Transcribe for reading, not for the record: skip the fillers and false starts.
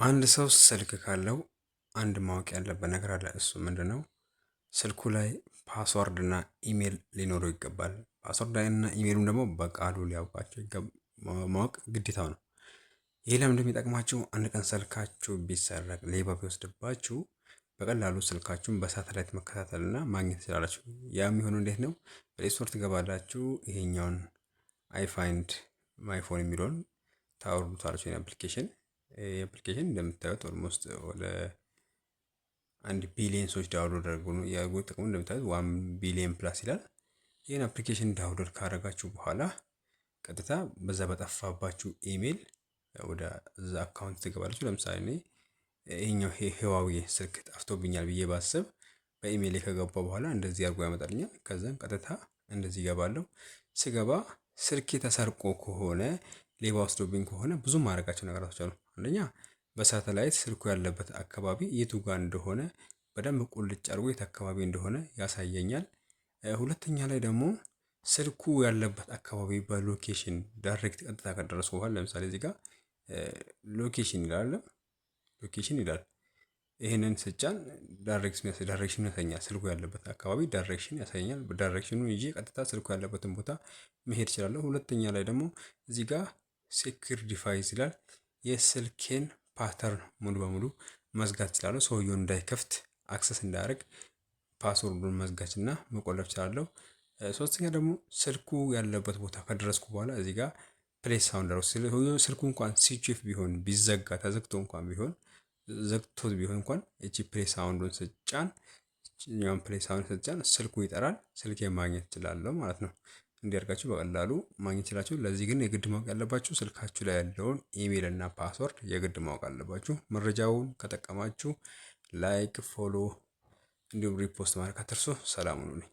አንድ ሰው ስልክ ካለው አንድ ማወቅ ያለበት ነገር አለ። እሱ ምንድነው? ስልኩ ላይ ፓስወርድ እና ኢሜል ሊኖረው ይገባል። ፓስወርድ እና ኢሜሉን ደግሞ በቃሉ ሊያውቃቸው ማወቅ ግዴታው ነው። ይህ ለምን እንደሚጠቅማችሁ አንድ ቀን ስልካችሁ ቢሰረቅ ሌባ ቢወስድባችሁ በቀላሉ ስልካችሁን በሳተላይት መከታተል እና ማግኘት ትችላላችሁ። ያ የሚሆነው እንዴት ነው? ፕሌይ ስቶር ትገባላችሁ። ይሄኛውን አይ ፋይንድ ማይ ፎን የሚለውን ታወርዱታላችሁ። አፕሊኬሽን እንደምታዩት ኦልሞስት ወደ 1 ቢሊዮን ሰዎች ዳውንሎድ አድርጎ ነው ያጉት። ጥቅሙ እንደምታዩት 1 ቢሊዮን ፕላስ ይላል። ይህን አፕሊኬሽን ዳውንሎድ ካደረጋችሁ በኋላ ቀጥታ በዛ በጠፋባችሁ ኢሜል ወደ እዛ አካውንት ትገባላችሁ። ለምሳሌ እኔ ይሄኛው ህዋዌ ስልክ ጠፍቶብኛል ብዬ ባስብ በኢሜል ከገባ በኋላ እንደዚህ አድርጎ ያመጣልኛል። ከዛም ቀጥታ እንደዚህ ይገባለሁ። ስገባ ስልኬ ተሰርቆ ከሆነ ሌባ ወስዶብኝ ከሆነ ብዙ ማድረጋቸው ነገራቶች አሉ። አንደኛ በሳተላይት ስልኩ ያለበት አካባቢ የቱ ጋር እንደሆነ በደንብ ቁልጭ አድርጎ የት አካባቢ እንደሆነ ያሳየኛል። ሁለተኛ ላይ ደግሞ ስልኩ ያለበት አካባቢ በሎኬሽን ዳይሬክት ቀጥታ ከደረስኩ በኋላ ለምሳሌ እዚህ ጋር ሎኬሽን ይላል። ይሄንን ስጫን ዳይሬክሽን ያሳየኛል። ስልኩ ያለበት አካባቢ ዳይሬክሽን ያሳየኛል። በዳይሬክሽኑ ይዤ ቀጥታ ስልኩ ያለበትን ቦታ መሄድ እችላለሁ። ሁለተኛ ላይ ደግሞ እዚህ ጋር ሴኩር ዲቫይስ ይላል። የስልኬን ፓተርን ሙሉ በሙሉ መዝጋት እችላለሁ። ሰውየውን እንዳይከፍት አክሰስ እንዳያደርግ ፓስወርዱን መዝጋት እና መቆለፍ እችላለሁ። ሶስተኛ ደግሞ ስልኩ ያለበት ቦታ ከደረስኩ በኋላ እዚህ ጋር ፕሌስ ሳውንድ ነው። ስልኩ እንኳን ስዊች ኦፍ ቢሆን ቢዘጋ ተዘግቶ እንኳን ቢሆን ዘግቶት ቢሆን እንኳን እቺ ፕሌስ ሳውንዱን ስጫን ስልኩ ይጠራል። ስልኬን ማግኘት እችላለሁ ማለት ነው። እንዲያርጋችሁ በቀላሉ ማግኘት ይችላችሁ። ለዚህ ግን የግድ ማወቅ ያለባችሁ ስልካችሁ ላይ ያለውን ኢሜል እና ፓስወርድ የግድ ማወቅ አለባችሁ። መረጃውን ከጠቀማችሁ ላይክ፣ ፎሎ እንዲሁም ሪፖስት ማድረግ አትርሱ። ሰላም ሁኑልኝ።